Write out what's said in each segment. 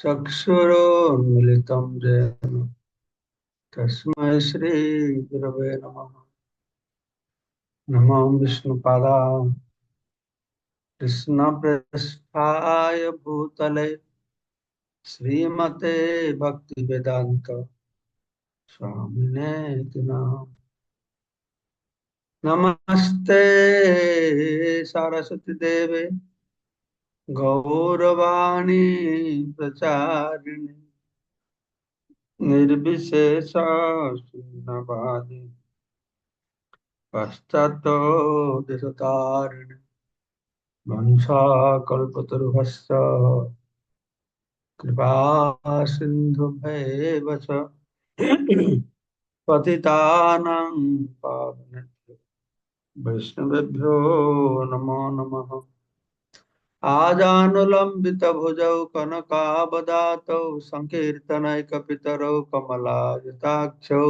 चक्षुरुन्मिलितं येन तस्मै श्रीगुरवे नमः। नमो विष्णुपादाय कृष्णप्रेष्ठाय भूतले श्रीमते भक्तिवेदान्त स्वामिने नाम। नमस्ते सरस्वती देवे गौरवाणी प्रचारिणे निर्विशेष शून्यवादी पश्चातो दिशतारिणे वंशाकल्पतरुभ्यश्च कृपा सिन्धुभ्येव च पतितानां पावनेभ्यो वैष्णवेभ्यो नमो नमः। आजानुलम्बितभुजौ कनकावदातौ सङ्कीर्तनैकपितरौ कमलायताक्षौ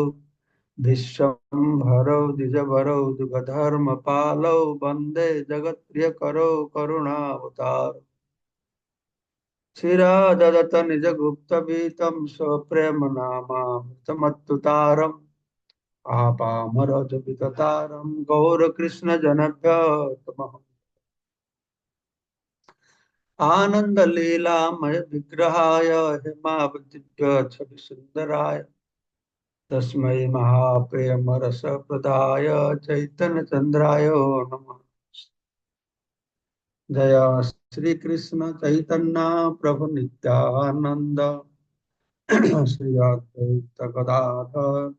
विश्वम्भरौ द्विजभरौ दुःखधर्मपालौ वन्दे जगत्प्रियकरौ करुणावतारौ। शिराददत निजगुप्तवीतं स्वप्रेम नामामृतमत्तुतारम् आपामरजविततारं गौरकृष्णजनभ्यो तमः। आनन्दलीलामय विग्रहाय हेमावतिभ्य तस्मै महाप्रेमरसप्रदाय चैतन्यचन्द्राय नमः। जय श्री कृष्ण चैतन्य प्रभु नित्यानंद श्री अद्वैत गदाधर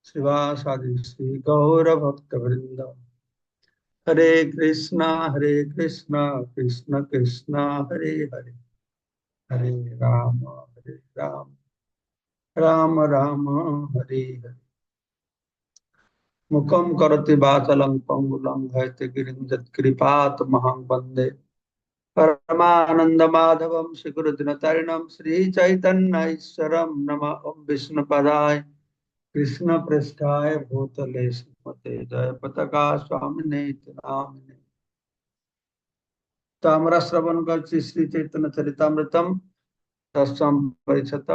श्रीवासादि श्री गौर भक्त वृंद। हरे कृष्णा कृष्ण कृष्णा हरे हरे, हरे राम राम राम हरे हरे। मुखम करोति वाचालं पंगुलं भयते गिरिं यत्कृपात् महं वन्दे परमानंद माधवम श्रीगुरुदिनतारिणम श्री चैतन्य ईश्वरम नम। ओम विष्णुपदाय कृष्ण पृष्ठाय भूतले श्रीमते जय पताका स्वामिने नामिने। तो আমরা শ্রবণ করছি শ্রী চৈতন্য চরিতামৃতম দশম পরিচ্ছেদ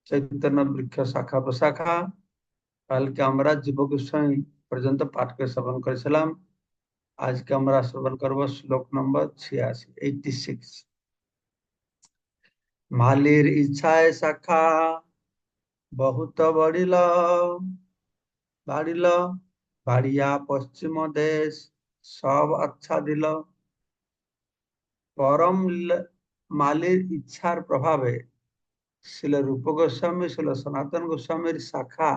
চৈতন্য বৃক্ষ শাখা প্রশাখা। কালকে আমরা জীব গোস্বামী পর্যন্ত পাঠ করে শ্রবণ করেছিলাম। আজকে আমরা শ্রবণ করব শ্লোক নম্বর 86। মালির ইচ্ছায় শাখা বহুত বড়িল বাড়িল, বাড়িয়া পশ্চিম দেশ সব আচ্ছা দিল। মালির ইচ্ছার প্রভাবে শিল রূপ গোস্বামী শিল সনাতন গোস্বামীর শাখা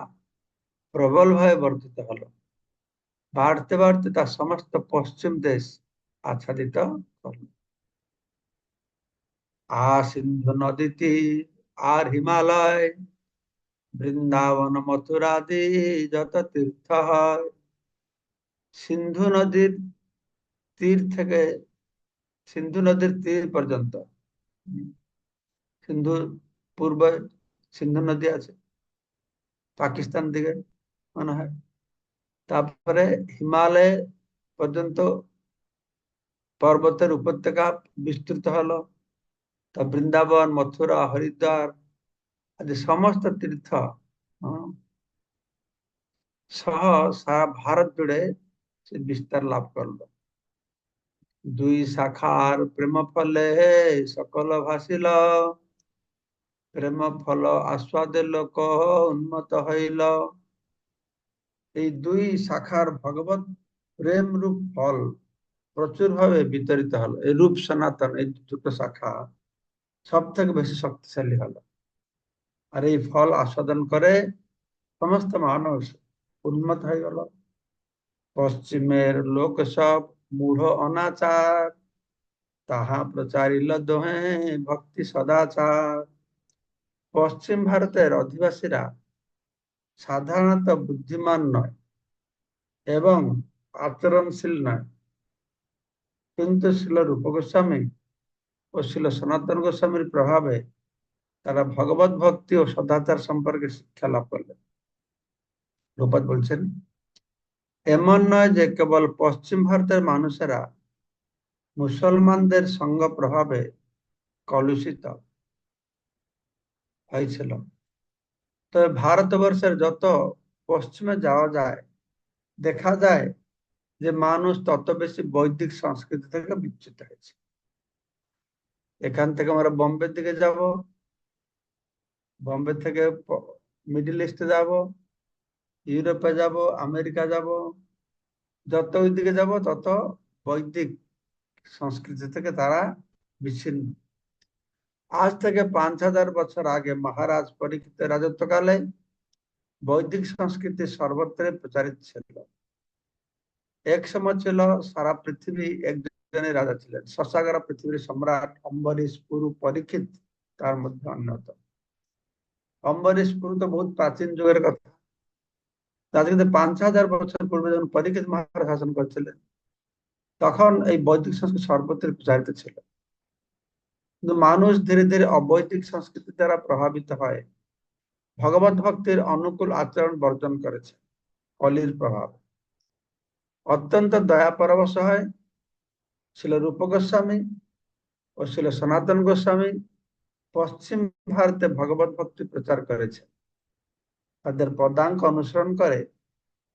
প্রবল ভাবে বর্ধিত হলো। বাড়তে বাড়তে তার সমস্ত পশ্চিম দেশ আচ্ছাদিত করল। সিন্ধু নদীতে আর হিমালয় বৃন্দাবন মথুরাদি যত তীর্থ হয়। সিন্ধু নদীর তীর থেকে সিন্ধু নদীর তীর পর্যন্ত, সিন্ধু পূর্বে সিন্ধু নদী আছে পাকিস্তান দিকে মনে হয়, তারপরে হিমালয় পর্যন্ত পর্বতের উপত্যকা বিস্তৃত হলো। তা বৃন্দাবন মথুরা হরিদ্বার আদি সমস্ত তীর্থ সহ সারা ভারত জুড়ে সে বিস্তার লাভ করলো। দুই শাখার প্রেম ফলে সকল ভাসিল, প্রেম ফল আস্বাদে লোক উন্মত হইল। এই দুই শাখার ভগবত প্রেম রূপ ফল প্রচুর ভাবে বিতরিত হলো। এই রূপ সনাতন এই দুটো শাখা সব থেকে বেশি শক্তিশালী হলো। আর এই ফল আস্বাদন করে সমস্ত মানুষ উন্মত হয়ে গেল। পশ্চিমের লোক সব মূঢ় অনাচার, তাহা প্রচারিল দোহে ভক্তি সদাচার। পশ্চিম ভারতের অধিবাসীরা সাধারণত বুদ্ধিমান নয় এবং আচরণশীল নয়, কিন্তু শিল রূপ গোস্বামী ও শিল সনাতন গোস্বামীর প্রভাবে তারা ভগবত ভক্তি ও সদাচার সম্পর্কে শিক্ষা লাভ করলেন। রূপদ বলছেন, এমন নয় যে কেবল পশ্চিম ভারতের মানুষেরা মুসলমানদের সঙ্গ প্রভাবে কলুষিত, হয়েছিল। তো ভারতবর্ষের যত পশ্চিমে যাওয়া যায় দেখা যায় যে মানুষ তত বেশি বৈদিক সংস্কৃতি থেকে বিচ্যুত হয়েছে। এখান থেকে আমরা বোম্বের দিকে যাব, বোম্বে থেকে মিডল ইস্টে যাব, ইউরোপে যাব, আমেরিকা যাব, যত ওই দিকে যাব তত বৈদিক সংস্কৃতি থেকে তারা বিচ্ছিন্ন। আজ থেকে 5000 বছর আগে মহারাজ পরীক্ষিতের রাজত্বকালে বৈদিক সংস্কৃতি সর্বত্র প্রচারিত ছিল। এক সময় ছিল সারা পৃথিবী একজনই রাজা ছিলেন, শশাগরা পৃথিবীর সম্রাট অম্বরীশ পুরু পরীক্ষিত তার মধ্যে অন্যতম। অম্বরীশ পুরু তো বহুত প্রাচীন যুগের কথা, তার কিন্তু 5000 বছর পূর্বে যখন পরীক্ষিত মহারাজ শাসন করছিলেন তখন এই বৈদিক সংস্কৃতি সর্বত্র প্রচারিত ছিল। কিন্তু মানুষ ধীরে ধীরে অবৈদিক সংস্কৃতি দ্বারা প্রভাবিত হয় ভগবত ভক্তির অনুকূল আচরণ বর্জন করেছে। কলির প্রভাব অত্যন্ত দয়া পরবশ হয় ছিল রূপ গোস্বামী ও ছিল সনাতন গোস্বামী পশ্চিম ভারতে ভগবত ভক্তি প্রচার করেছে। তাদের পদাঙ্ক অনুসরণ করে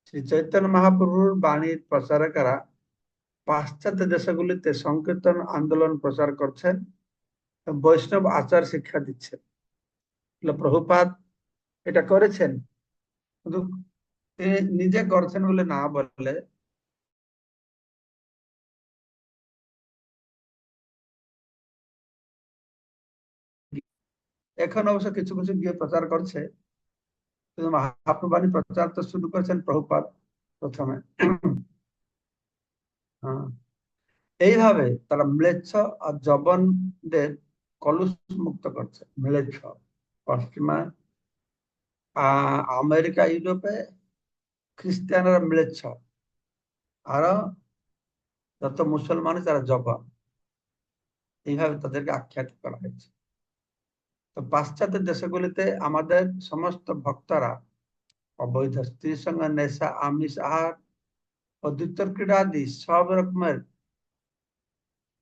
শ্রী চৈতন্য মহাপ্রভুর বাণীর প্রচারকেরা পাশ্চাত্য দেশগুলিতে সংকীর্তন আন্দোলন প্রচার করছেন, বৈষ্ণব আচার শিক্ষা দিচ্ছেন। প্রভুপাদ এটা করেছেন, কিন্তু তিনি নিজে করছেন বলে না বলে এখন অবশ্য কিছু কিছু গিয়ে প্রচার করছে, কিন্তু মহাপ্রভু বাণী প্রচার তো শুরু করেছেন প্রভুপাদ প্রথমে। হ্যাঁ, এইভাবে তারা ম্লেচ্ছ আর জবনদের কলুষ মুক্ত করছে। ম্লেচ্ছ পশ্চিমা আমেরিকা ইউরোপে খ্রিস্টানরা ম্লেচ্ছ, আরো যত মুসলমান তারা জবন, এইভাবে তাদেরকে আখ্যায়িত করা হয়েছে। তো পাশ্চাত্য দেশগুলিতে আমাদের সমস্ত ভক্তরা অবৈধ স্ত্রী সঙ্গে নেশা, আমিষ আহার, অদ্বিতীয় ক্রীড়া আদি সব রকমের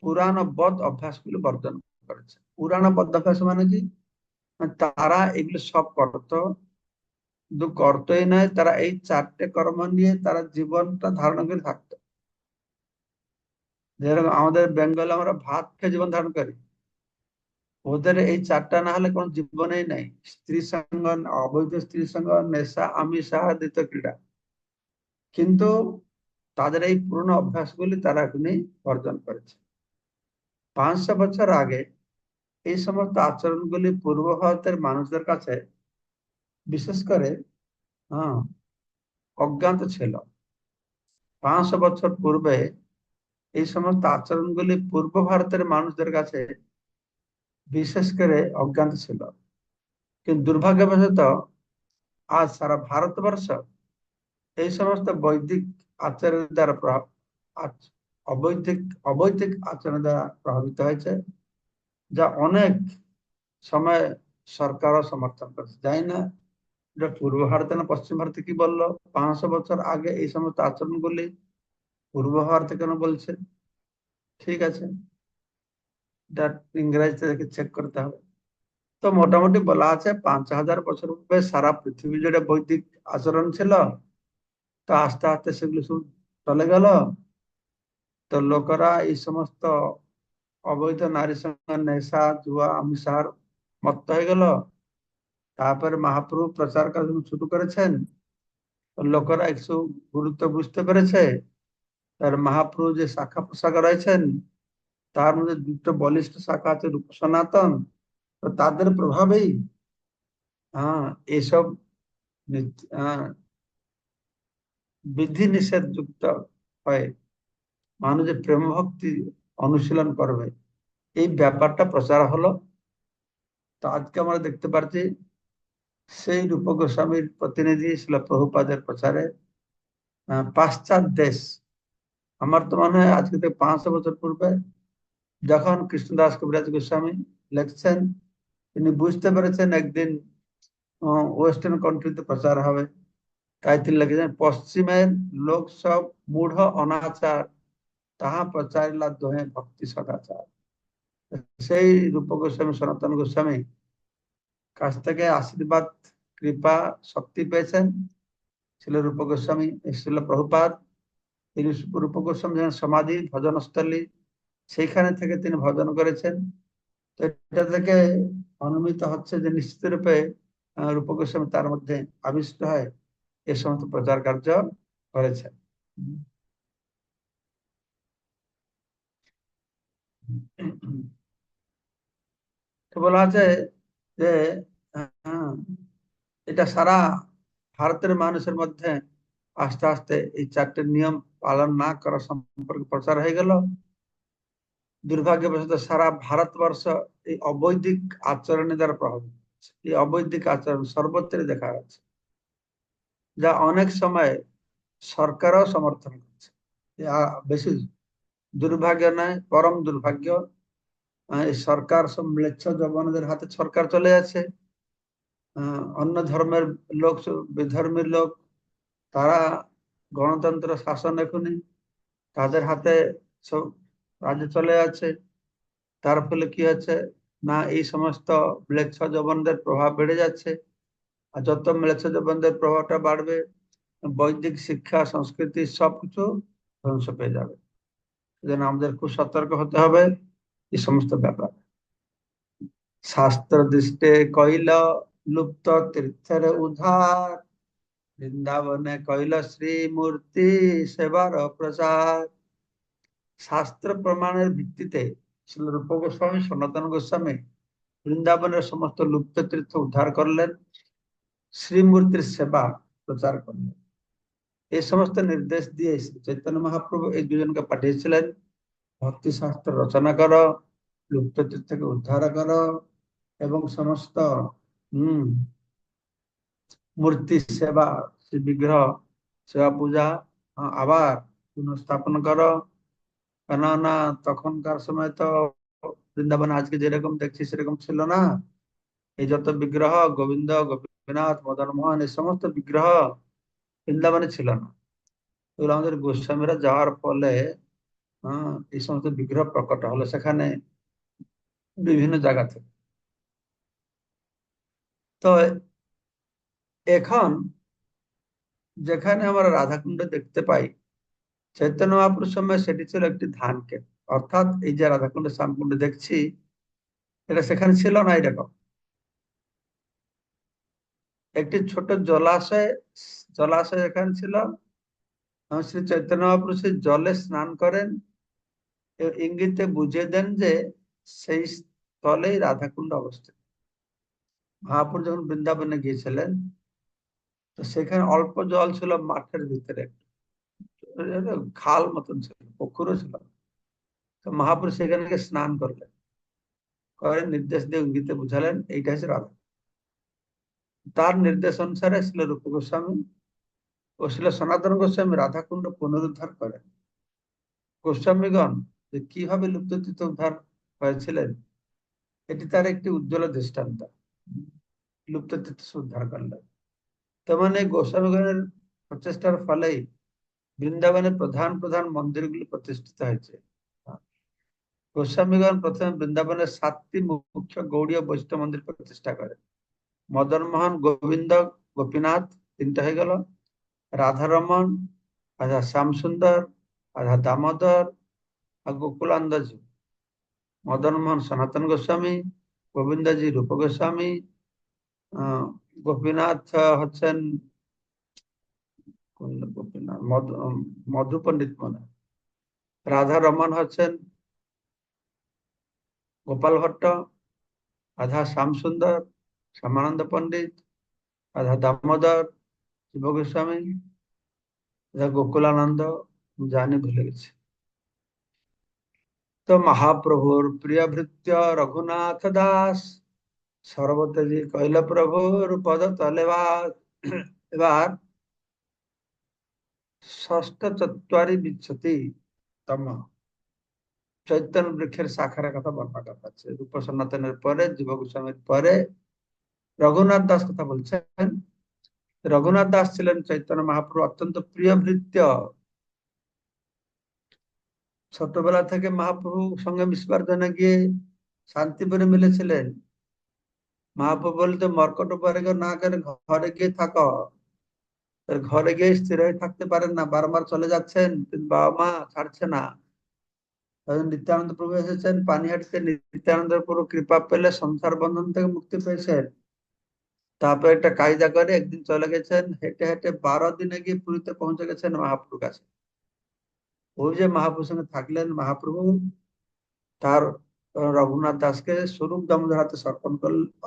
পুরানো বদ অভ্যাসগুলো বর্জন করেছে। পুরানো বদ অভ্যাস মানে কি, তারা এগুলো সব করতো, শুধু করতোই নয়, তারা এই 4টে কর্ম নিয়ে তারা জীবনটা ধারণ করে থাকতো। যেরকম আমাদের বেঙ্গলে আমরা ভাত খেয়ে জীবন ধারণ করি, ওদের এই 4টা না হলে কোনো জীবনেই নাই। স্ত্রী সঙ্গ, অবৈধ স্ত্রী সঙ্গ, নেশা, আমিষ আহার, দ্বিতীয় ক্রীড়া। কিন্তু তাদের এই পুরনো অভ্যাসগুলি তারা এখনই বর্জন করেছে। 500 বছর আগে এই সমস্ত আচরণগুলি পূর্ব ভারতের মানুষদের কাছে বিশেষ করে হ্যাঁ অজ্ঞাত ছিল। 500 বছর পূর্বে এই সমস্ত আচরণগুলি পূর্ব ভারতের মানুষদের কাছে বিশেষ করে অজ্ঞাত ছিল। কিন্তু দুর্ভাগ্যবশত আজ সারা ভারতবর্ষ এই সমস্ত বৈদিক আচরণের দ্বারা অবৈদিক অবৈদিক আচরণ দ্বারা প্রভাবিত হয়েছে, যা অনেক সময় সরকারও সমর্থন করছে। জানি না এটা পূর্ব ভারতে না পশ্চিম ভারতে কি বললো, 500 বছর আগে এই সমস্ত আচরণগুলি পূর্ব ভারতে কেন বলছে? ঠিক আছে, এটা ইংরেজিতে চেক করতে হবে। তো মোটামুটি বলা আছে 5000 বছর পূর্বে সারা পৃথিবী জুড়ে বৈদিক আচরণ ছিল, তো আস্তে আস্তে সেগুলো সব চলে গেল। তো লোকেরা এই সমস্ত অবৈধ নারীর সঙ্গে নেশা, জুয়া, আমিষার মত্ত হয়ে গেল। তারপরে মহাপ্রভু প্রচার করা শুরু করেছেন, তো লোকেরা একটু গুরুত্ব বুঝতে পেরেছে। তার মহাপ্রভু যে শাখা প্রশাখা রয়েছেন তার মধ্যে দুটো বলিষ্ঠ শাখা আছে, রূপ সনাতন। তো তাদের প্রভাবেই এইসব বিধি নিষেধ যুক্ত হয়, মানুষ যে প্রেম ভক্তি অনুশীলন করবে এই ব্যাপারটা প্রচার হলো। তো আজকে আমরা দেখতে পাচ্ছি সেই রূপ গোস্বামীর প্রতিনিধি ছিল প্রভুপাদের প্রচারে পাশ্চাত্য দেশ। আমার তো মনে হয় আজকে থেকে 500 বছর পূর্বে যখন কৃষ্ণদাস কবিরাজ গোস্বামী লিখছেন, তিনি বুঝতে পেরেছেন একদিন ওয়েস্টার্ন কান্ট্রিতে প্রচার হবে, তাই তিনি লিখেছেন পশ্চিমের লোক সব মূঢ় অনাচার, তাহা প্রচারিলা দোহে ভক্তি সদাচার। সেই রূপ গোস্বামী, সনাতন গোস্বামী কাছ থেকে আশীর্বাদ, কৃপা, শক্তি পেয়েছেন ছিল রূপ গোস্বামী, ছিল প্রভুপাদ। তিনি রূপ গোস্বামী যখন সমাধি ভজনস্থলী, সেইখানে থেকে তিনি ভজন করেছেন। তো এটা থেকে অনুমিত হচ্ছে যে নিশ্চিত রূপে রূপ গোস্বামী তার মধ্যে আবিষ্ট হয় এ সমস্ত প্রচার কার্য করেছেন। তো বলা আছে যে আহ, এটা সারা ভারতের মানুষের মধ্যে আস্তে আস্তে এই চারটে নিয়ম পালন না করা সম্পর্কে প্রচার হয়ে গেল। দুর্ভাগ্যবশত সারা ভারতবর্ষ এই অবৈদিক আচরণে দ্বারা প্রভাবিত হচ্ছে। এই অবৈদিক আচরণ সর্বত্রই দেখা যাচ্ছে, যা অনেক সময় সরকারও সমর্থন করছে। বেশি দুর্ভাগ্য নয়, পরম দুর্ভাগ্য। এই সরকার সব ম্লেচ্ছ জবানদের হাতে সরকার চলে যাচ্ছে। অন্য ধর্মের লোক, বিধর্মীর লোক, তারা গণতন্ত্র শাসন এখনই তাদের হাতে সব রাজ্য চলে যাচ্ছে। তার ফলে কি হচ্ছে না, এই সমস্ত ম্লেচ্ছ জবানদের প্রভাব বেড়ে যাচ্ছে। আর যত ম্লেচ্ছ জবানদের প্রভাবটা বাড়বে, বৈদিক শিক্ষা সংস্কৃতি সবকিছু ধ্বংস পেয়ে যাবে। সেজন্য আমাদের খুব সতর্ক হতে হবে এই সমস্ত ব্যাপার। শাস্ত্র দৃষ্টে কইল লুপ্ত তীর্থের উদ্ধার, বৃন্দাবনে কইল শ্রী মূর্তি সেবার প্রচার। শাস্ত্র প্রমাণের ভিত্তিতে শ্রী রূপ গোস্বামী, সনাতন গোস্বামী বৃন্দাবনের সমস্ত লুপ্ত তীর্থ উদ্ধার করলেন, শ্রীমূর্তির সেবা প্রচার করলেন। এই সমস্ত নির্দেশ দিয়ে শ্রী চৈতন্য মহাপ্রভু এই দুজনকে পাঠিয়েছিলেন, ভক্তি শাস্ত্র রচনা করো, লুপ্ত তীর্থকে উদ্ধার করো, এবং সমস্ত হম মূর্তি সেবা, শ্রী বিগ্রহ সেবা পূজা আবার পুনঃস্থাপন করো। কেননা তখনকার সময় তো বৃন্দাবন আজকে যেরকম দেখছি সেরকম ছিল না। এই যত বিগ্রহ, গোবিন্দ, গোপীনাথ, মদন মোহন, এই সমস্ত বিগ্রহ বৃন্দাবনে ছিল না। এগুলো আমাদের গোস্বামীরা যাওয়ার ফলে এই সমস্ত বিগ্রহ প্রকট হলো সেখানে বিভিন্ন জায়গা থেকে। তো এখন যেখানে আমরা রাধাকুণ্ড দেখতে পাই, চৈতন্য মহাপুরুষ সময় সেটি ছিল একটি ধান ক্ষেত। অর্থাৎ এই যে রাধাকুণ্ড শ্যামকুণ্ড দেখছি, এটা সেখানে ছিল না এরকম একটি ছোট জলাশয়। জলাশয় এখানে ছিল। শ্রী চৈতন্য মহাপুরুষ সেই জলে স্নান করেন, ইঙ্গিতে বুঝিয়ে দেন যে সেই স্থলেই রাধাকুণ্ড অবস্থিত। মহাপুর যখন বৃন্দাবনে গিয়েছিলেন, তো সেখানে অল্প জল ছিল মাঠের ভিতরে, একটা খাল মতন ছিল, পুকুরও ছিল। তো মহাপুরুষ সেখানে গিয়ে স্নান করলেন, করে নির্দেশ দিয়ে ইঙ্গিতে বুঝালেন এইটা হচ্ছে রাধা। তার নির্দেশ অনুসারে ছিল রূপ গোস্বামী ও ছিল সনাতন গোস্বামী রাধাকুণ্ড পুনরুদ্ধার করেন। গোস্বামীগণ যে কিভাবে লুপ্ততীর্থ উদ্ধার হয়েছিলেন, এটি তার একটি উজ্জ্বল দৃষ্টান্ত। লুপ্ততীর্থ উদ্ধার করলেন। তার মানে গোস্বামীগণের প্রচেষ্টার ফলেই বৃন্দাবনের প্রধান প্রধান মন্দিরগুলি প্রতিষ্ঠিত হয়েছে। গোস্বামীগণ প্রথমে বৃন্দাবনের 7টি মুখ্য গৌড়ীয় বৈষ্ণব মন্দির প্রতিষ্ঠা করেন। মদন মোহন, গোবিন্দ, গোপীনাথ, তিনটা হয়ে গেল। রাধারমন, রাধা শ্যাম সুন্দর, রাধা দামোদর আর গোকুলানন্দজি। মদন মোহন সনাতন গোস্বামী, গোবিন্দজি রূপ গোস্বামী, গোপীনাথ হচ্ছেন গোপীনাথ মধু পণ্ডিত মনে হয়। রাধা রমন হচ্ছেন গোপাল ভট্ট, রাধা শ্যাম সুন্দর শ্যামানন্দ পণ্ডিত, রাধা দামোদর শিব গোস্বামী, রাধা গোকুলানন্দ জানি ভুলে গেছে। তো মহাপ্রভুর প্রিয় ভৃত্য রঘুনাথ দাস সর্বতেজি কৈল প্রভুর পদ তলে বাস। এবার ষষ্ঠ চত্বারি বিচ্ছতি তম চৈতন্য বৃক্ষের শাখার কথা বর্ণনা করা হচ্ছে। রূপ সনাতনের পরে, জীব গোস্বামীর পরে রঘুনাথ দাস কথা বলছেন। রঘুনাথ দাস ছিলেন চৈতন্য মহাপ্রভু অত্যন্ত প্রিয় ভৃত্য। ছোটবেলা থেকে মহাপ্রভু সঙ্গে মিশবার জন্য গিয়ে শান্তিপুরে মিলেছিলেন। মহাপ্রভু বলতে মর্কট পরিগ্রহ না করে ঘরে গিয়ে থাকো। ঘরে গিয়ে স্থির হয়ে থাকতে পারেন না, বারবার চলে যাচ্ছেন, কিন্তু বাবা মা ছাড়ছে না। তখন নিত্যানন্দ প্রভু এসেছেন পানিহাটিতে, নিত্যানন্দের পুরো কৃপা পেলে সংসার বন্ধন থেকে মুক্তি পেয়েছেন। তারপর একটা কায়দা করে একদিন চলে গেছেন হেঁটে হেঁটে, 12 দিনে গিয়ে পুরীতে পৌঁছে গেছেন মহাপ্রভুর কাছে। ওই যে মহাপ্রভুর সঙ্গে থাকলেন মহাপ্রভু, তার রঘুনাথ দাসকে স্বরূপ দামোদর হাতে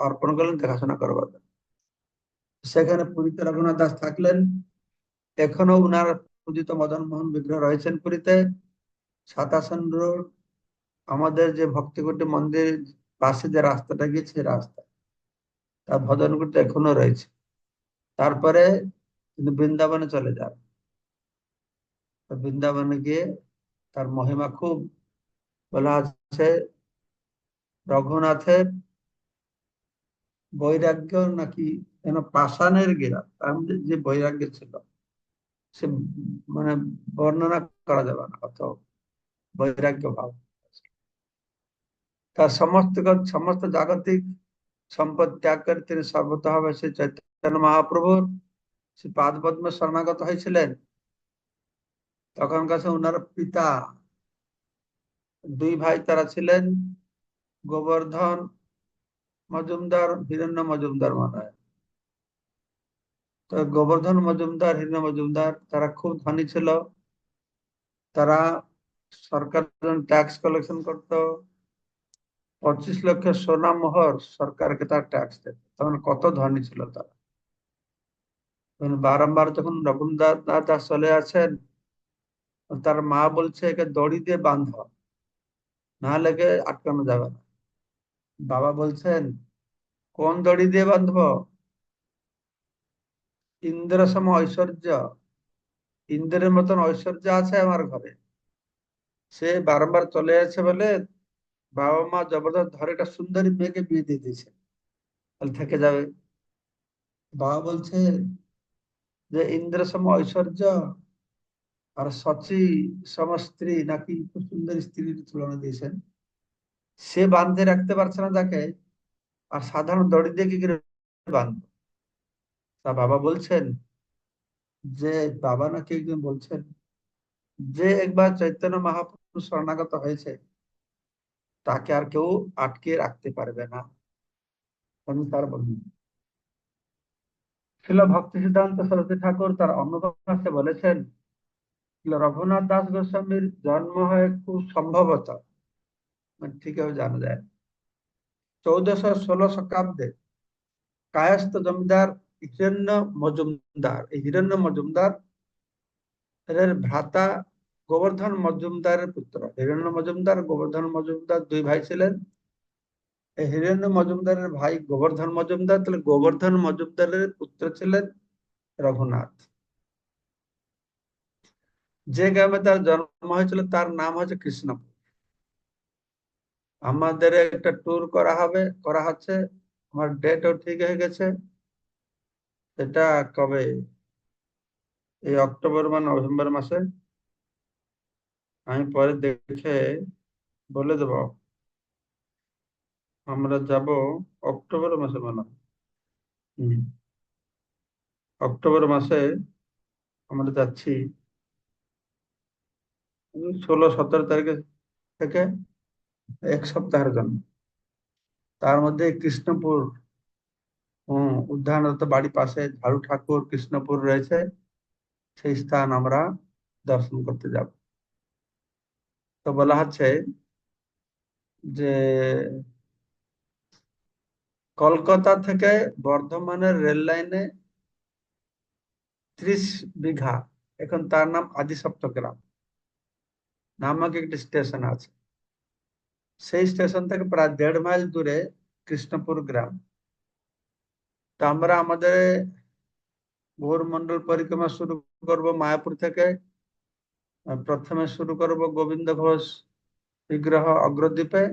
অর্পণ করলেন দেখাশোনা করবার জন্য। সেখানে পুরীতে রঘুনাথ দাস থাকলেন। এখনো উনার পূজিত মদন মোহন বিগ্রহ রয়েছেন পুরীতে, ৭৭ রোড, আমাদের যে ভক্তিকুটি মন্দির পাশে যে রাস্তাটা গিয়েছে রাস্তা, তার ভজনকুটি এখনো রয়েছে। তারপরে তিনি বৃন্দাবনে চলে যান। বৃন্দাবনে গিয়ে তার মহিমা খুব বলা আছে। রঘুনাথের বৈরাগ্য নাকি যেন পাষাণের গিরা, তার মধ্যে যে বৈরাগ্য ছিল সে মানে বর্ণনা করা যাবে না, অত বৈরাগ্য ভাব। তার সমস্ত জাগতিক সম্পদ ত্যাগ করে তিনি সর্বতভাবে সে চৈতন্য মহাপ্রভুর সে পাদ পদ্মে শরণাগত হয়েছিলেন। তখন কাছে ওনার পিতা, দুই ভাই তারা ছিলেন, গোবর্ধন মজুমদার, হিরণ্য মজুমদার মনে হয়। তো গোবর্ধন মজুমদার, হিরণ্য মজুমদার তারা খুব ধনী ছিল। তারা সরকার ট্যাক্স কালেকশন করতো, 25 লক্ষ সোনা মোহর সরকারকে তার ট্যাক্স দিত। তখন কত ধনী ছিল তারা। তখন বারংবার যখন রঘুনাথ দাস চলে আছেন, তার মা বলছে একে দড়ি দিয়ে বাঁধো, না লেগে আটকানো যাবে না। বাবা বলছেন কোন দড়ি দিয়ে বাঁধবো? ইন্দ্র সম ঐশ্বর্য, ইন্দ্রের মতন ঐশ্বর্য আছে আমার ঘরে। সে বারংবার চলে যাচ্ছে বলে বাবা মা জবরদস্ত ধরে একটা সুন্দরী মেয়েকে বিয়ে দিয়ে দিয়েছে, তাহলে থেকে যাবে। বাবা বলছে যে ইন্দ্র সম ঐশ্বর্য আর সচি সম স্ত্রী নাকি খুব সুন্দর স্ত্রীর তুলনা দিয়েছেন। সে বাঁধতে রাখতে পারছে না তাকে, আর সাধারণ দড়ি দিয়ে কি করে বাঁধবে? তা বাবা বলছেন যে, বাবা নাকি একজন বলছেন যে একবার চৈতন্য মহাপ্রভু শরণাগত হয়েছে তাকে আর কেউ আটকে রাখতে পারবে না। আমি তার বন্ধু শিল ভক্তি সিদ্ধান্ত সরস্বতী ঠাকুর তার অনুবাদে বলেছেন, রঘুনাথ দাস গোস্বামীর জন্ম হয় খুব সম্ভবত, মানে ঠিকভাবে জানা যায় 1416 শতাব্দে কায়স্থ জমিদার হিরণ্য মজুমদার, এই হিরণ্য মজুমদার এর ভ্রাতা গোবর্ধন মজুমদারের পুত্র। হিরণ্য মজুমদার, গোবর্ধন মজুমদার দুই ভাই ছিলেন। এই হিরণ্য মজুমদারের ভাই গোবর্ধন মজুমদার, তাহলে গোবর্ধন মজুমদারের পুত্র ছিলেন রঘুনাথ। যে গ্রামে তার জন্ম হয়েছিল তার নাম হচ্ছে কৃষ্ণপুর। আমাদের একটা ট্যুর করা হচ্ছে, আমার ডেটও ঠিক হয়ে গেছে। এটা কবে? এই অক্টোবর বা নভেম্বর মাসে। আমি পরে দেখে বলে দেব। আমরা যাব অক্টোবর মাসে মনে হয়। হম, অক্টোবর মাসে আমরা যাচ্ছি 16-17 তারিখে থেকে 1 সপ্তাহের জন্য। তার মধ্যে কৃষ্ণপুর, উদ্যানরত বাড়ি পাশে ঝাড়ু ঠাকুর কৃষ্ণপুর রয়েছে, সেই স্থান আমরা দর্শন করতে যাব। তো বলা হচ্ছে যে কলকাতা থেকে বর্ধমানের রেল লাইনে 30 বিঘা, এখন তার নাম আদি সপ্তগ্রাম নামক একটি স্টেশন আছে। সেই স্টেশন থেকে প্রায় 1.5 মাইল দূরে কৃষ্ণপুর গ্রাম। তো আমরা আমাদের গৌরমন্ডল পরিক্রমা শুরু করব মায়াপুর থেকে। প্রথমে শুরু করব গোবিন্দ ঘোষ বিগ্রহ অগ্রদ্বীপে,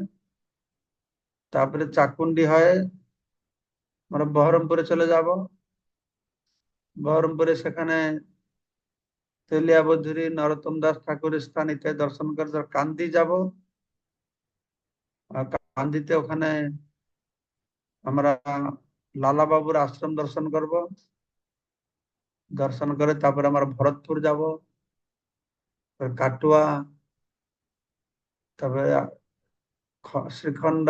তারপরে চাকুন্ডি হয়ে আমরা বহরমপুরে চলে যাব। বহরমপুরে সেখানে তেলিয়াবধূরী নরোত্তম দাস ঠাকুরের স্থান ইত্যাদি দর্শন করে তার কান্দি যাব। কান্দিতে ওখানে আমরা লালা বাবুর আশ্রম দর্শন করব, দর্শন করে তারপরে আমরা ভরতপুর যাব, কাটুয়া, তারপরে শ্রীখণ্ড,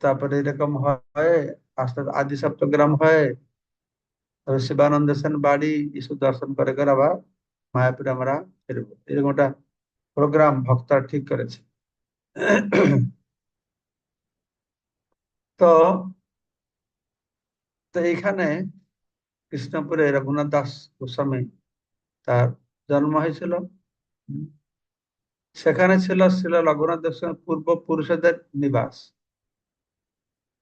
তারপরে এরকম হয় আস্তে আস্তে আদি সপ্তগ্রাম হয়, তারপরে শিবানন্দ সেন বাড়ি, এসব দর্শন করে করে আবার মায়াপুরে আমরা ফিরবো। এরকম একটা প্রোগ্রাম ভক্তরা ঠিক করেছে। তো তো এইখানে কৃষ্ণপুরে রঘুনাথ দাস গোস্বামী তার জন্ম হয়েছিল। সেখানে ছিল রঘুনাথ দাসের পূর্বপুরুষদের নিবাস।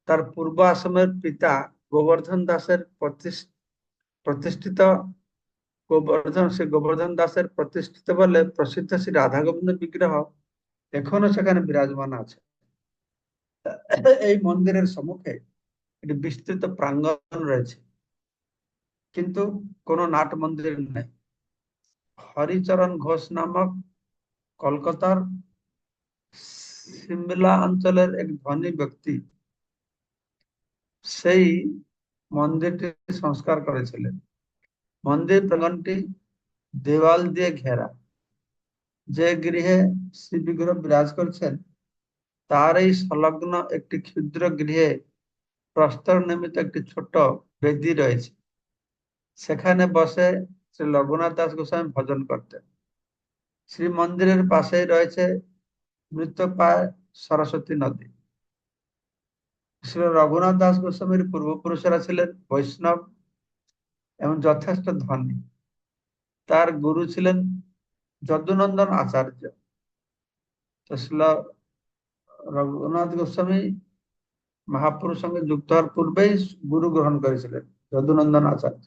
তার পূর্ব আশ্রমের পিতা গোবর্ধন দাসের প্রতিষ্ঠিত গোবর্ধন দাসের প্রতিষ্ঠিত বলে প্রসিদ্ধ শ্রী রাধা গোবিন্দ বিগ্রহ এখনো সেখানে বিরাজমান আছে। এই মন্দিরের সম্মুখে একটি বিস্তৃত প্রাঙ্গণ রয়েছে, কিন্তু কোনো নাট মন্দির নেই। হরিচরণ ঘোষ নামক কলকাতার সিমলা অঞ্চলের এক ধনী ব্যক্তি সেই মন্দিরটি সংস্কার করেছিলেন। মন্দির প্রাঙ্গণটি দেওয়াল দিয়ে ঘেরা। যে গৃহে শ্রী বিগ্রহ বিরাজ করছেন তার এই সংলগ্ন একটি ক্ষুদ্র গৃহে প্রস্তর নির্মিত একটি ছোট বেদি রয়েছে। সেখানে বসে শ্রী রঘুনাথ দাস গোস্বামী ভজন করতেন। শ্রী মন্দিরের পাশেই রয়েছে মৃতপ্রায় সরস্বতী নদী। শ্রী রঘুনাথ দাস গোস্বামীর পূর্বপুরুষেরা ছিলেন বৈষ্ণব এবং যথেষ্ট ধনী। তার গুরু ছিলেন যদুনন্দন আচার্য। তো শ্রী রঘুনাথ গোস্বামী মহাপুরুষ সঙ্গে যুক্ত হওয়ার পূর্বেই গুরু গ্রহণ করেছিলেন যদুনন্দন আচার্য।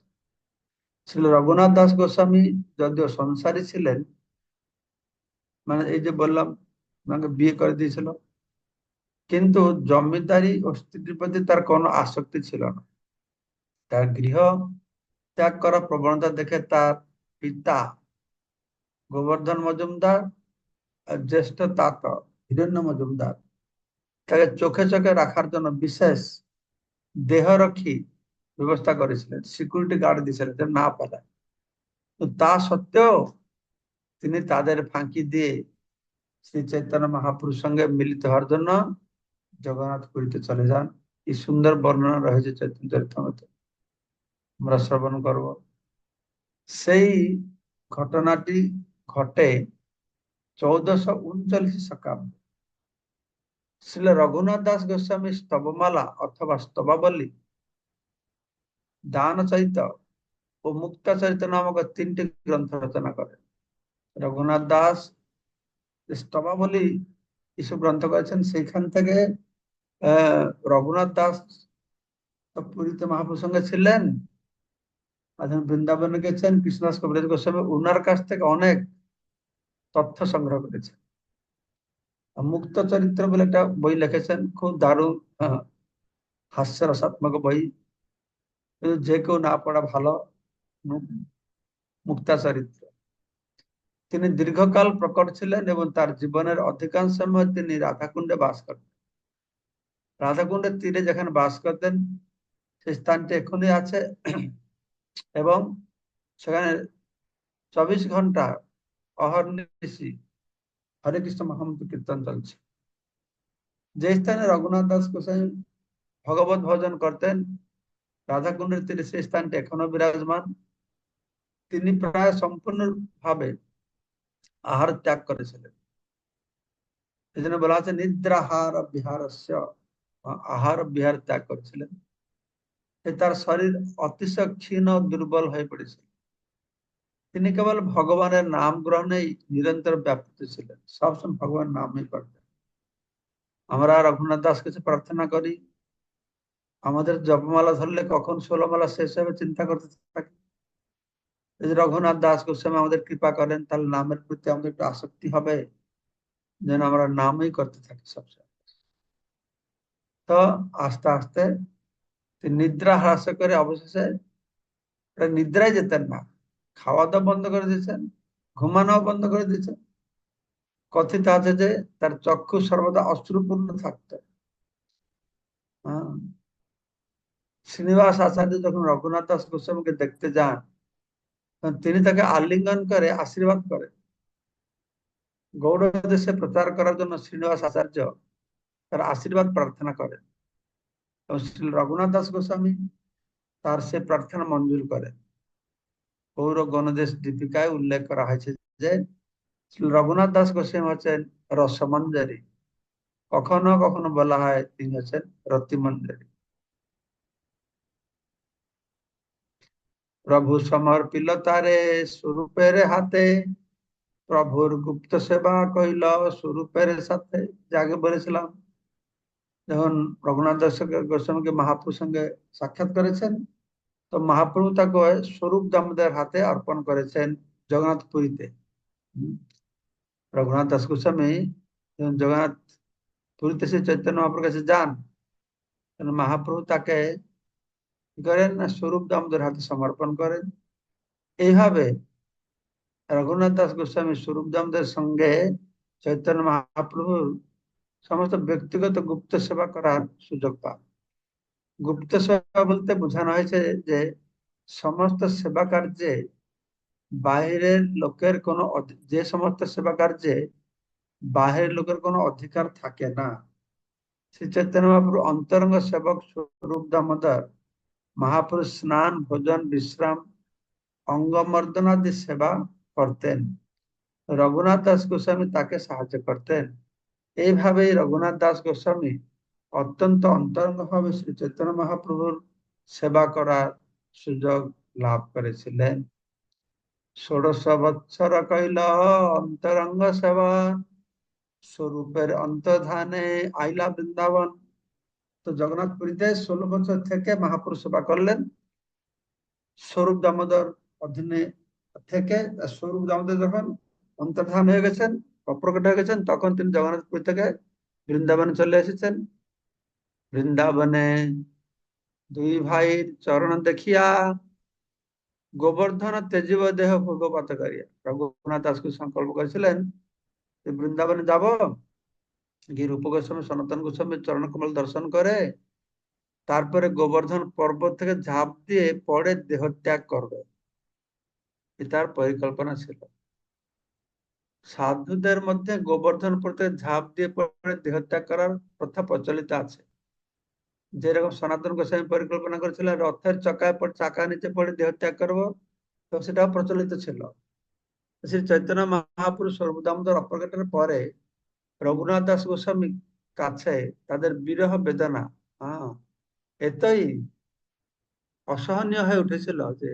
শ্রী রঘুনাথ দাস গোস্বামী যদিও সংসারী ছিলেন, মানে এই যে বললাম ওনাকে বিয়ে করে দিয়েছিল, কিন্তু জমিদারি ও স্ত্রীর প্রতি তার কোনো আসক্তি ছিল না। তার গৃহ ত্যাগ করার প্রবণতা দেখে তার পিতা গোবর্ধন মজুমদার আর জ্যেষ্ঠ তাত হিরণ্য মজুমদার তাকে চোখে চোখে রাখার জন্য বিশেষ দেহরক্ষী ব্যবস্থা করেছিলেন, সিকিউরিটি গার্ড দিয়েছিলেন যেন না পালায়। তো তা সত্ত্বেও তিনি তাদের ফাঁকি দিয়ে শ্রী চৈতন্য মহাপুরুষ সঙ্গে মিলিত হওয়ার জন্য জগন্নাথ পুরীতে চলে যান। কি সুন্দর বর্ণনা রয়েছে চৈতন্য চরিতামৃতে, আমরা শ্রবণ করব। সেই ঘটনাটি ঘটে 1439 শকাব্দে। শ্রী রঘুনাথ দাস গোস্বামী স্তবমালা অথবা স্তবাবলী, দান চরিত ও মুক্তাচরিত নামক তিনটি গ্রন্থ রচনা করেন। রঘুনাথ দাস স্তবাবলী এসব গ্রন্থ করেছেন। সেইখান থেকে রঘুনাথ দাস পুরীতে মহাপ্রভুর সঙ্গে ছিলেন, বৃন্দাবনে গেছেন, কৃষ্ণদাস কবিরাজ গোস্বামী ওনার কাছ থেকে অনেক তথ্য সংগ্রহ করেছেন। মুক্ত চরিত্র বলে একটা বই লিখেছেন, খুব দারুণ হাস্যরসাত্মক বই, যে কেউ না পড়া ভালো। মুক্তা চরিত্র, তিনি দীর্ঘকাল প্রকট ছিলেন এবং তার জীবনের অধিকাংশ সময় তিনি রাধাকুণ্ডে বাস করতেন। রাধাকুণ্ডের তীরে যেখানে বাস করতেন সেই স্থানটি এখনই আছে এবং সেখানে 24 ঘন্টা অহর্নিশি হরে কৃষ্ণ মহামন্ত্র কীর্তন চলছে। যে স্থানে রঘুনাথ দাস গোস্বামী ভগবত ভজন করতেন রাধাকুণ্ডের তীরে, সেই স্থানটি এখনো বিরাজমান। তিনি প্রায় সম্পূর্ণভাবে আহার ত্যাগ করেছিলেন। এই জন্য বলা আছে নিদ্রাহার বিহারস্য, আহার বিহার ত্যাগ করেছিলেন। তার শরীর অতিশয় ক্ষীণ দুর্বল হয়ে পড়েছিল। তিনি কেবল ভগবানের নাম গ্রহণেই নিরন্তর ব্যাপৃত ছিলেন, সবসময় ভগবানের নামই করতেন। আমরা রঘুনাথ দাস কাছে প্রার্থনা করি, আমাদের জপমালা ধরলে কখন 16 মালা শেষ হবে চিন্তা করতে থাকি। রঘুনাথ দাস গোস্বামী আমাদের কৃপা করেন, তার নামের প্রতি আমাদের একটু আসক্তি হবে, যেন আমরা নামই করতে থাকি সবসময়। তো আস্তে আস্তে তিনি নিদ্রা হ্রাস করে অবশেষে নিদ্রায় যেতেন না, খাওয়া দাওয়া বন্ধ করে দিয়েছেন, ঘুমানো বন্ধ করে দিয়েছেন। কথিত আছে যে তার চক্ষু সর্বদা অশ্রুপূর্ণ থাকতো। হ্যাঁ, শ্রীনিবাস আচার্য যখন রঘুনাথ দাস গোস্বামীকে দেখতে যান, তখন তিনি তাকে আলিঙ্গন করে আশীর্বাদ করেন। গৌড় দেশে প্রচার করার জন্য শ্রীনিবাস আচার্য তার আশীর্বাদ প্রার্থনা করেন এবং শ্রী রঘুনাথ দাস গোস্বামী তার সে প্রার্থনা মঞ্জুর করেন। গৌর গণদেশ দীপিকায় উল্লেখ করা হয়েছে যে শ্রী রঘুনাথ দাস গোস্বামী হচ্ছেন রসমঞ্জরি, কখনো কখনো বলা হয় তিনি হচ্ছেন রতিমঞ্জরি। প্রভু সমর্পিল তারে স্বরূপের হাতে, প্রভুর গুপ্ত সেবা কইল স্বরূপের সাথে। যাকে বলেছিলাম, যখন রঘুনাথ দাস গোস্বামীকে মহাপ্রভুর সঙ্গে সাক্ষাৎ করেছেন, তো মহাপ্রভু তাকে স্বরূপ দামোদর হাতে অর্পণ করেছেন জগন্নাথ পুরীতে। রঘুনাথ দাস গোস্বামী যখন জগন্নাথ পুরীতে সে চৈতন্য মহাপ্রভুর কাছে যান, মহাপ্রভু তাকে কি করেন না, স্বরূপ দামোদর হাতে সমর্পণ করেন। এইভাবে রঘুনাথ দাস গোস্বামী স্বরূপ দামোদর সঙ্গে চৈতন্য মহাপ্রভুর সমস্ত ব্যক্তিগত গুপ্ত সেবা করার সুযোগ পান। গুপ্ত সেবা বলতে বোঝানো হয়েছে যে সমস্ত সেবা কার্যে বাইরের লোকের কোনো যে সমস্ত সেবা কার্যে বাহিরের লোকের কোনো অধিকার থাকে না। শ্রী চৈতন্য মহাপ্রভু অন্তরঙ্গ সেবক স্বরূপ দামোদর মহাপুরুষ স্নান, ভোজন, বিশ্রাম, অঙ্গমর্দনাদি সেবা করতেন। রঘুনাথ দাস গোস্বামী তাকে সাহায্য করতেন। এইভাবেই রঘুনাথ দাস গোস্বামী অত্যন্ত অন্তরঙ্গ ভাবে শ্রী চৈতন্য মহাপ্রভুর সেবা করার সুযোগ লাভ করেছিলেন। ১৬ বৎসর কইল অন্তরঙ্গ সেবা, স্বরূপের অন্তর্ধানে আইলা বৃন্দাবন। তো জগন্নাথ পুরীতে ১৬ বছর থেকে মহাপুরুষ সেবা করলেন। স্বরূপ দামোদর অধীনে থেকে স্বরূপ দামোদর যখন অন্তর্ধান হয়ে গেছেন, অপ্রকট হয়ে গেছেন, তখন তিনি জগন্নাথপুরী থেকে বৃন্দাবনে চলে এসেছেন। বৃন্দাবনে দুই ভাইয়ের চরণ দেখিয়া গোবর্ধন তেজীব দেহ ভোগপাত করিয়া রঘুনাথ দাসকে সংকল্প করেছিলেন যে বৃন্দাবনে যাব, গিয়ে রূপ গোস্বামী সনাতন গোস্বামীর চরণ কমল দর্শন করে তারপরে গোবর্ধন পর্বত থেকে ঝাঁপ দিয়ে পরে দেহ ত্যাগ করবে। তার পরিকল্পনা ছিল। সাধুদের মধ্যে গোবর্ধন পর্বতে ঝাঁপ দিয়ে পরে দেহ ত্যাগ করার প্রথা প্রচলিত আছে। যেরকম সনাতন গোস্বামী পরিকল্পনা করেছিলেন রথের চকায় পর চাকা নিচে পড়ে দেহ ত্যাগ করবো, তো সেটাও প্রচলিত ছিল। শ্রী চৈতন্য মহাপুরুষ সর্বদামোদর অপ্রকটের পরে রঘুনাথ দাস গোস্বামী কাছে তাদের বিরহ বেদনা এতই অসহনীয় হয়ে উঠেছিল যে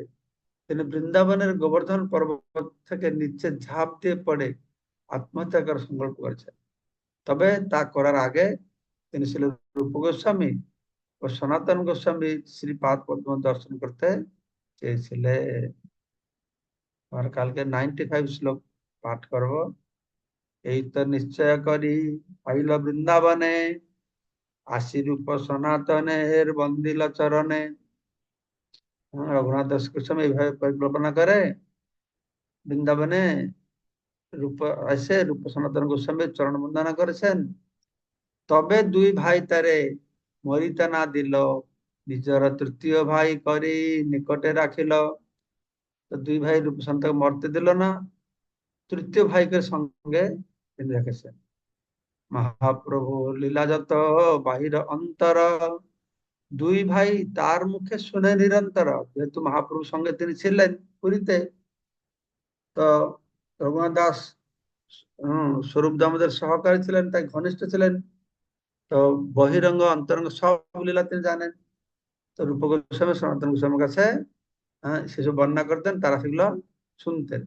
তিনি বৃন্দাবনের গোবর্ধন পর্বত থেকে নিচে ঝাঁপ দিয়ে পড়ে আত্মহত্যা করার সংকল্প করেছেন। তবে তা করার আগে তিনি ছিল রূপ গোস্বামী ও সনাতন গোস্বামী শ্রীপাদ পদ্ম দর্শন করতে চেয়েছিলেন। আর কালকে 95 শ্লোক পাঠ করব। এই তো নিশ্চয় করি পাইল বৃন্দাবনে, আসি রূপ সনাতনের বন্দিল চরণে। রঘুনাথ দাস গোস্বামী এইভাবে পরিকল্পনা করে বৃন্দাবনে রূপ এসে রূপ সনাতন গোস্বামীর চরণ বন্দনা করেছেন। তবে দুই ভাই তারে মরিতে না দিল, নিজের তৃতীয় ভাই করি নিকটে রাখিল। তো দুই ভাই রূপ সনাতনকে মরতে দিল না, তৃতীয় ভাইকে সঙ্গে তিনি রেখেছেন। মহাপ্রভু লীলা যত বাহির অন্তর, দুই ভাই তার মুখে শুনে নিরন্তর। যেহেতু মহাপ্রভুর সঙ্গে তিনি ছিলেন পুরীতে, তো রঘুনাথ দাস স্বরূপ দামোদর সহকারী ছিলেন, তাই ঘনিষ্ঠ ছিলেন। তো বহিরঙ্গ অন্তরঙ্গ সব লীলা তিনি জানেন। তো রূপ গোস্বামী সনাতন গোস্বামীর কাছে সেসব বর্ণনা করতেন, তারা সেগুলো শুনতেন।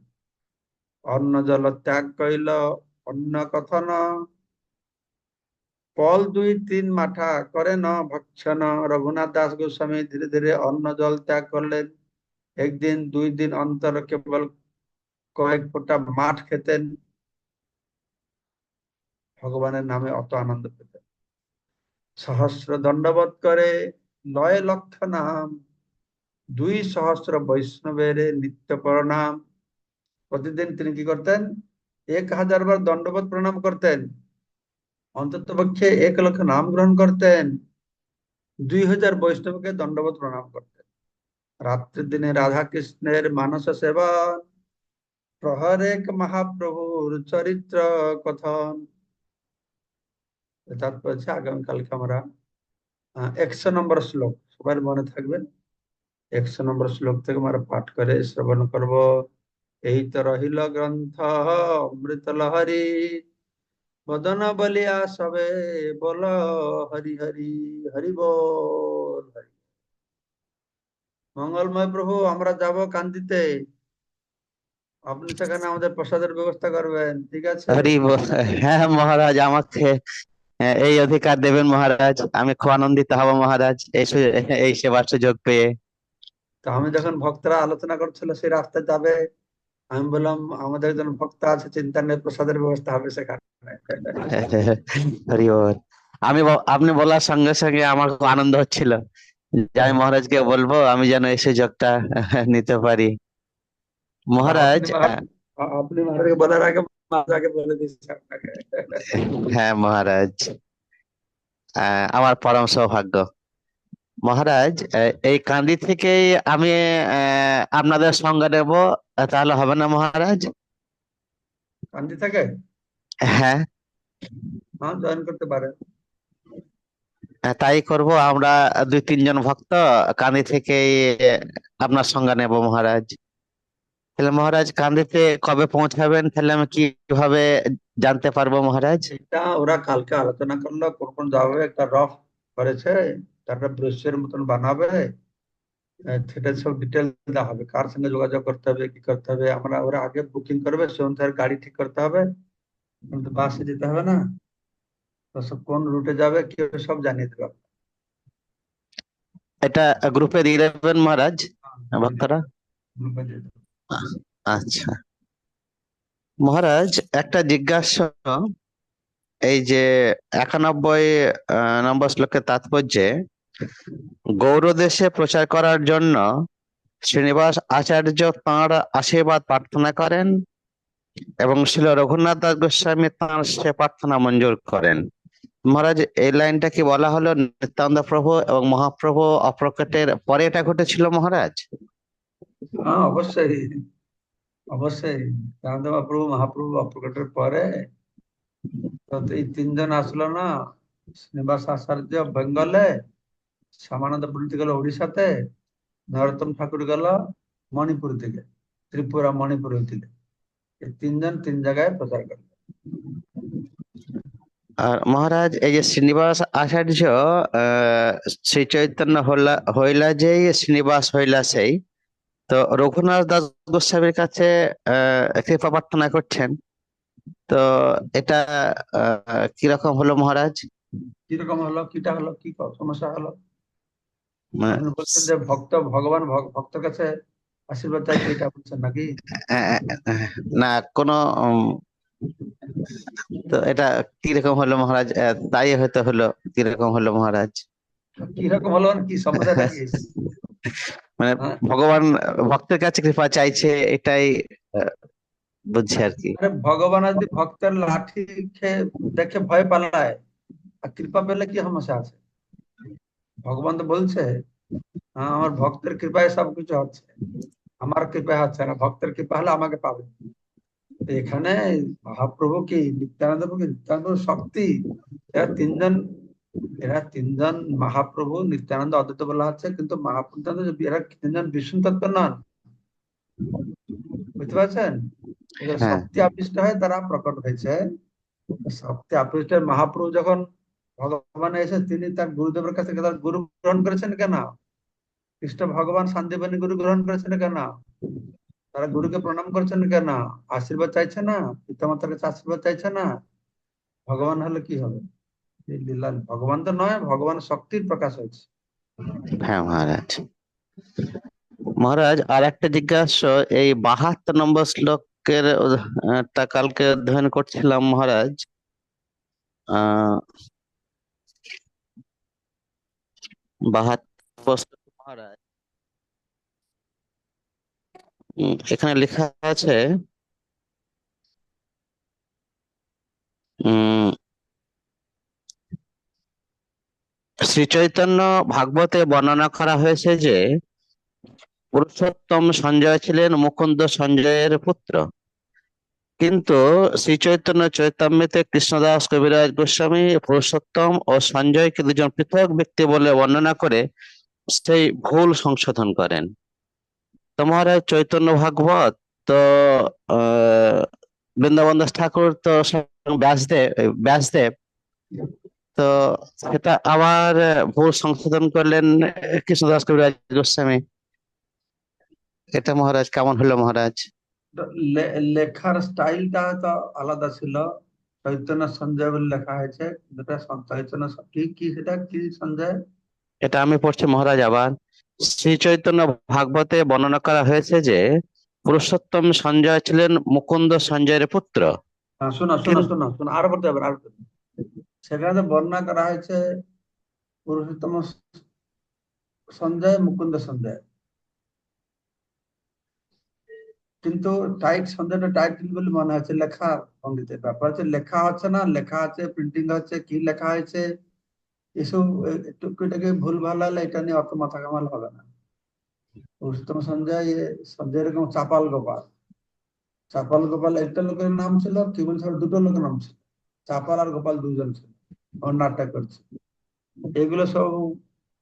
অন্ন জল ত্যাগ কইল অন্য কথন, পল ২-৩ মাঠা করে ন ভক্ষণ। রঘুনাথ দাস গোস্বামী ধীরে ধীরে অন্ন জল ত্যাগ করলেন। একদিন ২ দিন অন্তর কেবল কয়েক ফোঁটা মাঠ খেতেন। ভগবানের নামে অত আনন্দ পেতেন। সহস্র দণ্ডবোধ করে লয় লক্ষ নাম, ২ সহস্র বৈষ্ণবের নিত্য প্রণাম। প্রতিদিন তিনি কি করতেন? ১,০০০ বার দণ্ডবোধ প্রণাম করতেন, অন্তত পক্ষে ১ লক্ষ নাম গ্রহণ করতেন। 2000 বৈষ্ণবকে দণ্ডবত প্রণাম করতেন। রাত্রের দিনে রাধা কৃষ্ণের মানস সেবন, প্রহরেক মহাপ্রভুর চরিত্র কথন। তারপর হচ্ছে আগামীকালকে আমরা 100 নম্বর শ্লোক সবার মনে থাকবেন। 100 নম্বর শ্লোক থেকে আমরা পাঠ করে শ্রবণ করব। এই তো রহিল গ্রন্থ অমৃত লহরী, বদন বলিয়া সবে বল হরি হরি, হরি বল হরি। মঙ্গলময় প্রভু, আমরা যাব কান্দিতে, আপনি সেখানে আমাদের প্রসাদের ব্যবস্থা করবেন, ঠিক আছে? হ্যাঁ মহারাজ, আমাকে এই অধিকার দেবেন মহারাজ, আমি খুব আনন্দিত হব মহারাজ এই সেবার সুযোগ পেয়ে। তো আমি যখন ভক্তরা আলোচনা করছিল সেই রাস্তায় যাবে, আমি বললাম আমাদের একজন ভক্ত আছে, চিন্তা নেই, প্রসাদের ব্যবস্থা হবে সেখানে। হরি বল। আপনি বলার সঙ্গে সঙ্গে আমার খুব আনন্দ হচ্ছিল যে আমি মহারাজকে বলবো আমি যেন এই সুযোগটা নিতে পারি। তা মহারাজ আপনি মহারাজকে বলার আগে মহারাজ আগে বলে দিচ্ছি আপনাকে। হ্যাঁ মহারাজ, আমার পরম সৌভাগ্য। মহারাজ, এই কান্দি থেকেই আমি আপনাদের সঙ্গ নেব, তাহলে হবে না মহারাজ? কান্দি থেকে? হ্যাঁ, হ্যাঁ, জয়েন করতে পারেন। তাই করব আমরা। 2-3 জন ভক্ত কান্দি থেকেই আপনার সঙ্গ নেব মহারাজ। তাহলে মহারাজ কান্দিতে কবে পৌঁছাবেন, তাহলে আমি কিভাবে জানতে পারবো মহারাজ? এটা ওরা কালকে আলোচনা করলো, কোন কোন যাবে একটা রফ করেছে, তারপরে ব্রোশের মতন বানাবে। সেটা সব ডিটেল দেওয়া হবে, কার সঙ্গে যোগাযোগ করতে হবে, কি করতে হবে। আমরা ওরা আগে বুকিং করবে, সে অনুসারে গাড়ি ঠিক করতে হবে, কিন্তু বাসে যেতে হবে না। তো সব কোন রুটে যাবে কি হবে সব জানিয়ে দেবে। এটা গ্রুপে দিয়ে দেবেন মহারাজ, ভক্তরা? গ্রুপে দিয়ে দেবে। আচ্ছা মহারাজ, একটা জিজ্ঞাসা। এই যে 91 নম্বর শ্লোকের তাৎপর্যে, গৌড়দেশে প্রচার করার জন্য শ্রীনিবাস আচার্য তাঁর আশীর্বাদ প্রার্থনা করেন এবং শিল রঘুনাথ দাস গোস্বামী তাঁর সে প্রার্থনা মঞ্জুর করেন। মহারাজ, এই লাইনটা কি বলা হলো নিত্যানন্দ প্রভু এবং মহাপ্রভু অপ্রকটের পরে এটা ঘটেছিল মহারাজ? হ্যাঁ, অবশ্যই অবশ্যই। রামদেব মহাপ্রভু মহাপ্রভু অপ্রকটের পরে তো এই তিনজন আসলো না। শ্রীনিবাস আচার্য বেঙ্গলে, শ্যামানন্দ পণ্ডিত গেল উড়িষ্যাতে, নরোত্তম ঠাকুর গেল মণিপুর থেকে, ত্রিপুরা মণিপুর থেকে। এই তিনজন তিন জায়গায় প্রচার করলো। আর মহারাজ, এই যে শ্রীনিবাস আচার্য, শ্রী চৈতন্য হইলা যেই শ্রীনিবাস হইলা সেই, তো রঘুনাথ দাস গোস্বামীর কাছে কৃপা প্রার্থনা করছেন। তো এটা কিরকম হলো মহারাজ? কিরকম হলো, কিটা হলো, কি সমস্যা হলো? মানে, আপনি বলছেন যে ভক্ত ভগবান ভক্তের কাছে আশীর্বাদ চাইছে, এটা বলছেন নাকি? আহ, না কোনো তো এটা কিরকম হলো মহারাজ? তাই হয়তো হলো, কিরকম হলো মহারাজ? কিরকম হলো মানে কি, সমস্যাটা কি? মানে হ্যাঁ, ভগবান ভক্তের কাছে কৃপা চাইছে, এটাই আহ, বুঝছি আর কি। আরে ভগবান যদি ভক্তের লাঠি খেয়ে দেখে ভয় পালায়, আর কৃপা পেলে কি সমস্যা আছে? ভগবান তো বলছে, হ্যাঁ, আমার ভক্তের কৃপায় সবকিছু হচ্ছে, আমার কৃপায় হচ্ছে না, ভক্তের কৃপা হলে আমাকে পাবে। তো এখানে মহাপ্রভু কি নিত্যানন্দ প্রভু কি, নিত্যানন্দ শক্তি, এরা তিনজন, এরা তিনজন মহাপ্রভু নিত্যানন্দ অদ্বৈত বলা হচ্ছে, কিন্তু মহাপ্রভু এরা তিনজন বিষ্ণু তত্ত্ব নন। বুঝতে পারছেন? এদের হ্যাঁ, শক্তি আবিষ্ট হয়ে তারা প্রকট হয়েছে। শক্তি আবিষ্ট হয়ে মহাপ্রভু যখন ভগবান এসে তিনি তার গুরুদেবের কাছে তার গুরু গ্রহণ করেছেন কেন? কৃষ্ণ ভগবান শান্তিবাণী গুরু গ্রহণ করেছেন কেন? তারা গুরুকে প্রণাম করছেন কেন? আশীর্বাদ চাইছে না? পিতামাতার কাছে আশীর্বাদ চাইছে না? ভগবান হলে কি হবে? এই লীলা, ভগবান তো নয়, ভগবান শক্তির প্রকাশ হয়েছে। হ্যাঁ মহারাজ। মহারাজ, আর একটা জিজ্ঞাসা। এই 72 নম্বর শ্লোকের টা কালকে অধ্যয়ন করছিলাম মহারাজ। আহ 72 শ্লোক মহারাজ, এখানে লেখা আছে, শ্রী চৈতন্য ভাগবতে বর্ণনা করা হয়েছে যে পুরুষোত্তম সঞ্জয় ছিলেন মুকুন্দ সঞ্জয়ের পুত্র, কিন্তু শ্রী চৈতন্য চৈতামৃতে কৃষ্ণদাস কবিরাজ গোস্বামী পুরুষোত্তম ও সঞ্জয়কে দুজন পৃথক ব্যক্তি বলে বর্ণনা করে সেই ভুল সংশোধন করেন। তো মহারাজ চৈতন্য ভাগবত তো আহ বৃন্দাবন দাস ঠাকুর তো স্বয়ং ব্যাসদেব, তো সেটা আবার ভুল সংশোধন করলেন কৃষ্ণদাস কবিরাজ গোস্বামী। এটা মহারাজ কেমন হলো মহারাজ? তো লেখার স্টাইলটা তো আলাদা ছিল। চৈতন্য সঞ্জয় বলে লেখা হয়েছে, যেটা চৈতন্য কি কি সেটা কি সঞ্জয়? এটা আমি পড়ছি মহারাজ আবার। শ্রী চৈতন্য ভাগবতে বর্ণনা করা হয়েছে যে পুরুষোত্তম সঞ্জয় ছিলেন মুকুন্দ সঞ্জয়ের পুত্র, শোনো শোনো কিন্তু শোনো শোনো, আরো বলতে হবে আরো বলতে হবে। সেখানে বর্ণনা করা হয়েছে পুরুষোত্তম সঞ্জয়, মুকুন্দ সঞ্জয়, কিন্তু সঞ্জয়টা টাইটেল বলে মনে হচ্ছে। লেখা ভঙ্গিতে ব্যাপার হচ্ছে, লেখা হচ্ছে না, লেখা আছে, প্রিন্টিং হচ্ছে, কি লেখা হয়েছে এসব একটু এটাকে ভুল ভাল হলে এটা নিয়ে অত মাথা ঘামাল হবে না। পুরুষোত্তম সঞ্জয়, সঞ্জয় এরকম চাপাল গোপাল একটা লোকের নাম ছিল, কি বলছে দুটো লোকের নাম ছিল, চাপাল আর গোপাল দুজন ছিল, নাটক করছে। এগুলো সব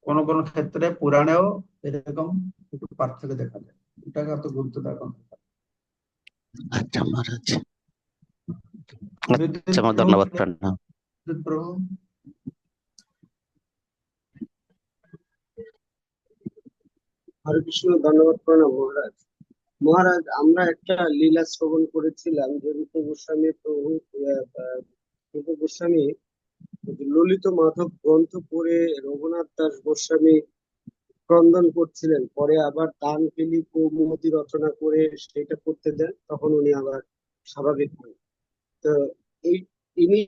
কোন কোন ক্ষেত্রে পুরাণেও এরকম একটু পার্থক্য দেখা যায়, এটাকে অত গুরুত্ব দেওয়া কম। আচ্ছা মহারাজ, বিদ্যুৎ আচ্ছা আমার প্রভু, ধন্যবাদ প্রণাম। বিদ্যুৎ প্রভু। হরে কৃষ্ণ, ধন্যবাদ প্রণাম মহারাজ। মহারাজ, আমরা একটা লীলা শ্রবণ করেছিলাম যে রূপ গোস্বামী ললিত মাধব গ্রন্থ পড়ে রঘুনাথ দাস গোস্বামী ক্রন্দন করছিলেন, পরে আবার তানকেলি কৌমুদী রচনা করে সেটা করতে দেন, তখন উনি আবার স্বাভাবিক হন। তো এই ইনি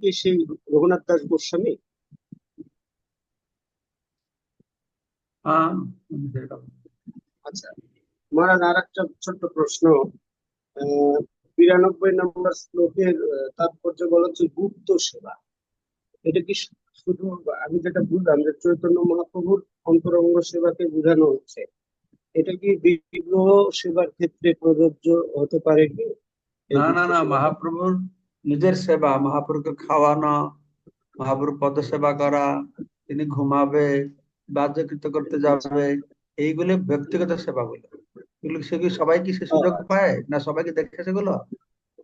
কি সেই রঘুনাথ দাস গোস্বামী? হ্যাঁ, আচ্ছা মহারাজ, আর একটা ছোট্ট প্রশ্ন। 92 নম্বর শ্লোকের তাৎপর্য বলা হচ্ছে গুপ্ত সেবা। এটা কি শুধু, আমি যেটা বুঝলাম যে চৈতন্য মহাপ্রভুর অন্তরঙ্গ সেবাকে বোঝানো হচ্ছে, এটা কি বিগ্রহ সেবার ক্ষেত্রে প্রযোজ্য হতে পারে কি এই না না গুপ্ত না, সেবাটা? মহাপ্রভুর নিজের সেবা, মহাপ্রভুকে খাওয়ানো, মহাপ্রভুর পদ সেবা করা, তিনি ঘুমাবে, বাহ্যকৃত্য করতে যাবে, এইগুলো ব্যক্তিগত সেবা বলে। সেগুলো সবাই কি সে ও, সুযোগ আচ্ছা। পায় না? সবাইকে দেখে সেগুলো?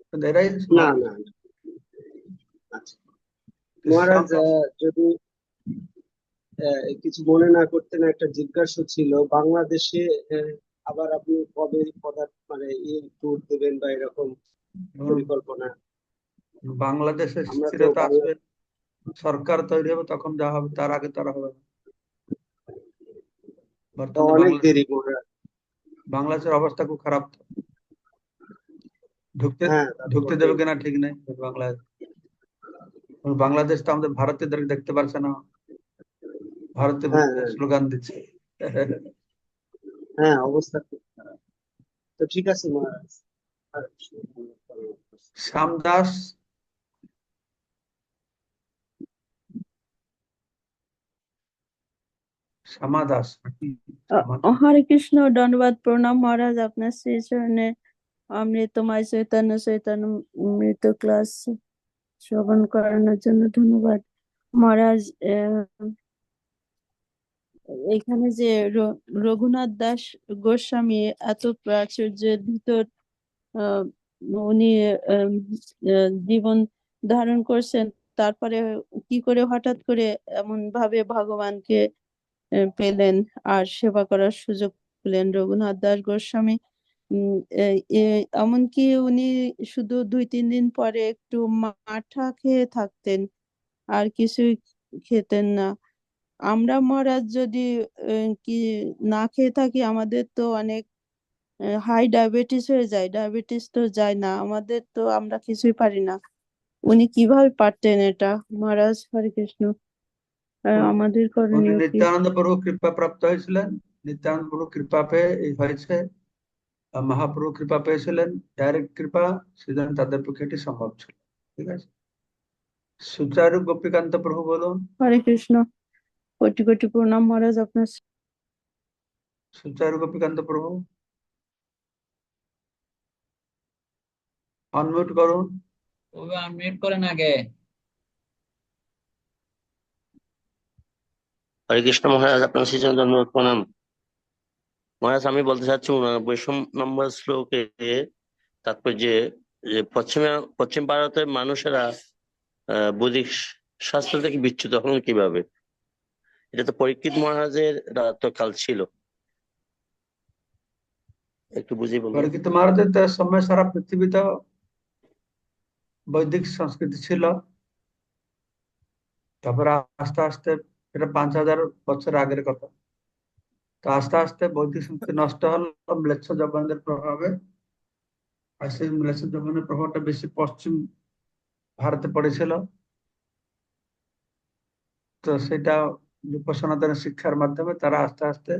কিন্তু এরাই না না না, আচ্ছা মহারাজ, কৃষ্ণ। যদি কিছু মনে না করতেন, একটা জিজ্ঞাসা ছিল। বাংলাদেশে আবার আপনি কবে মানে ট্যুর দেবেন বা এরকম পরিকল্পনা? বাংলাদেশের আমরা তো স্থিরতা আসবে, সরকার তৈরি হবে, তখন যা হবে, তার আগে তারা হবে না। বর্তমানে অনেক দেরি মহারাজ। বাংলাদেশের অবস্থা খুব খারাপ। ঢুকতে হ্যাঁ, তা তো ঢুকতে দেবে বটেই। কিনা ঠিক নেই বাংলাদেশ। বাংলাদেশ তো আমাদের ভারতীয়দের দেখতে পারছে না, ভারতের হ্যাঁ বিরুদ্ধে হ্যাঁ স্লোগান দিচ্ছে। হ্যাঁ, অবস্থা খুব খারাপ। তো ঠিক আছে মহারাজ। আর শ্যামদাস, শ্যামা দাস নাকি? হরে কৃষ্ণ, দণ্ডবাদ প্রণাম মহারাজ, আপনার শ্রী চরণে অমৃতময় চৈতন্য চৈতন্য অমৃত ক্লাস শ্রবণ করানোর জন্য ধন্যবাদ মহারাজ। এখানে যে রঘুনাথ দাস গোস্বামী এত প্রাচুর্যের ভিতর আহ, উনি জীবন ধারণ করছেন, তারপরে কি করে হঠাৎ করে এমন ভাবে ভগবানকে পেলেন আর সেবা করার সুযোগ পেলেন? রঘুনাথ দাস গোস্বামী এমনকি উনি শুধু 2-3 দিন পরে একটু মাঠা খেয়ে থাকতেন, আর কিছুই খেতেন না। আমরা মহারাজ যদি কি না খেয়ে থাকি, আমাদের তো অনেক হাই ডায়াবেটিস হয়ে যায়। ডায়াবেটিস তো যায় না আমাদের, তো আমরা কিছুই পারি না। উনি কিভাবে পারতেন এটা মহারাজ? হরে কৃষ্ণ। আমাদের উনি করণীয় কি? নিত্যানন্দ প্রভু কৃপা প্রাপ্ত হয়েছিলেন, নিত্যানন্দ প্রভু কৃপা পেয়ে এই হয়েছে। মহাপ্রভু কৃপা পেয়েছিলেন, ডাইরেক্ট কৃপা, সেজন্য তাদের পক্ষে এটি সম্ভব ছিল। ঠিক আছে। সুচারু গোপীকান্ত প্রভু বলুন। হরে কৃষ্ণ। কোটি কোটি প্রণাম মহারাজ আপনার। সুচারু গোপীকান্ত প্রভু অনমিউট করুন। ওকে আনমিউট করেন আগে। হরে কৃষ্ণ মহারাজ, আপনার শ্রীচরণ ধন্যবাদ, প্রণাম। মহারাজ, আমি বলতে চাচ্ছি 89 নম্বর শ্লোকে তাৎপর্য যে পশ্চিম ভারতের মানুষেরা বৈদিক শাস্ত্র থেকে বিচ্যুত হন কিভাবে? এটা তো পরীক্ষিত মহারাজের রাজত্বকাল ছিল, একটু বুঝিয়ে বলুন। পরীক্ষিত মহারাজের সময় সারা পৃথিবীতে বৈদিক সংস্কৃতি ছিল। তারপরে আস্তে আস্তে, এটা 5000 বছর আগের কথা, তো আস্তে আস্তে বৈদিক সংস্কৃতি নষ্ট হলো ম্লেচ্ছ জগন্নাথের প্রভাবে। আর সেই ম্লেচ্ছ জগন্নাথের প্রভাবটা বেশি পশ্চিম ভারতে পড়েছিল। তো সেটা সনাতন শিক্ষার মাধ্যমে তারা আস্তে আস্তে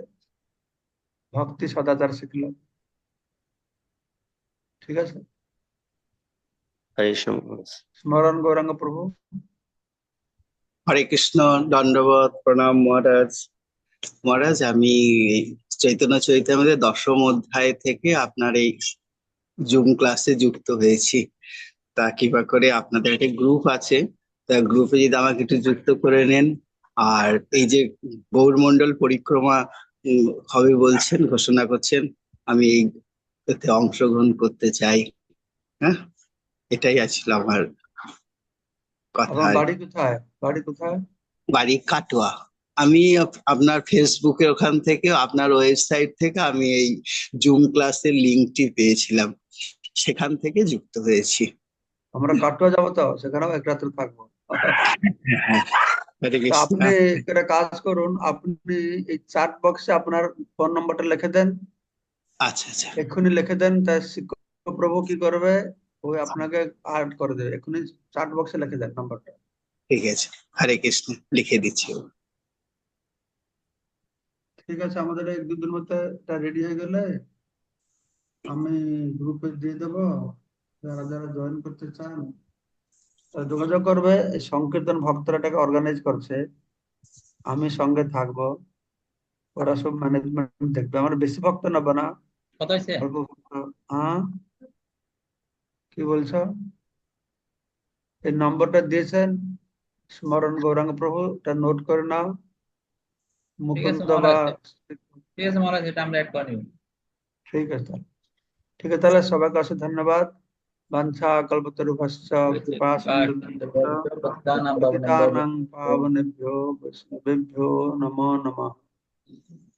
ভক্তি সদাচার শিখলো। ঠিক আছে, হরে কৃষ্ণ মহারাজ। স্মরণ গৌরাঙ্গ প্রভু। হরে কৃষ্ণ, দণ্ডবত প্রণাম মহারাজ। মহারাজ, আমি চৈতন্য চরিতামৃতের 10ম অধ্যায় থেকে আপনার এই জুম ক্লাসে যুক্ত হয়েছি। তা কৃপা করে আপনাদের একটা গ্রুপ আছে, তা গ্রুপে যদি আমাকে একটু যুক্ত করে নেন। আর এই যে গৌরমণ্ডল পরিক্রমা হবে বলছেন, ঘোষণা করছেন, আমি এতে অংশগ্রহণ করতে চাই। হ্যাঁ, এটাই আছিল আমার কথা। আপনার বাড়ি কোথায়? বাড়ি কোথায়? বাড়ি কাটোয়া। আমি আপনার ফেসবুকের ওখান থেকে, আপনার ওয়েবসাইট থেকে আমি এই জুম ক্লাসের লিঙ্কটি পেয়েছিলাম, সেখান থেকে যুক্ত হয়েছি। আমরা কাটোয়া যাবো, তো সেখানেও এক রাত্রে থাকবো। হরে তো কৃষ্ণ। আপনি একটা কাজ করুন, আপনি এই চ্যাট বক্সে আপনার ফোন নম্বরটা লিখে দেন। আচ্ছা আচ্ছা, এক্ষুনি লিখে দেন, তাই শিক্ষক প্রভু কি করবে, ওই আপনাকে অ্যাড করে দেবে। এক্ষুনি চ্যাট বক্সে লিখে দেন নাম্বারটা। ঠিক আছে। হরে কৃষ্ণ, লিখে দিচ্ছি। ঠিক আছে, আমাদের 1-2 দিনের মধ্যে এটা রেডি হয়ে গেলে আমি গ্রুপে দিয়ে দেবো। যারা যারা জয়েন করতে চান তারা যোগাযোগ করবে। এই সংকীর্তন ভক্তরা এটাকে অর্গানাইজ করছে, আমি সঙ্গে থাকবো। ওরা সব ম্যানেজমেন্ট দেখবে। আমার বেশি ভক্ত নেবো না, কত হয়েছে? অল্প ভক্ত। হ্যাঁ, কি বলছো? এই নম্বরটা দিয়েছেন স্মরণ গৌরাঙ্গ প্রভু, এটা নোট করে নাও। ঠিক আছে মুকুন্দ বা মহারাজ, ঠিক আছে মহারাজ, এটা আমরা অ্যাড করে নিব। ঠিক আছে তাহলে। ঠিক আছে তাহলে, সবাইকে অশেষ ধন্যবাদ। বাঞ্ছা কল্পতরুভ্যশ্চ কৃপা সিন্ধুভ্যশ্চ পতিতানাং পাবনেভ্যো বৈষ্ণবেভ্যো নমো নমঃ।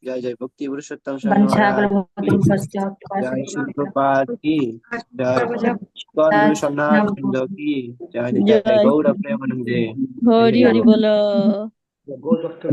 जय जय भक्ति पुरुषोत्तम जय श्री জয় प्रभुपाद की जय गौर सोमनाथ खंड की जय जय गौर प्रेमानंदे হরি হরি বলো। গো ডক্টর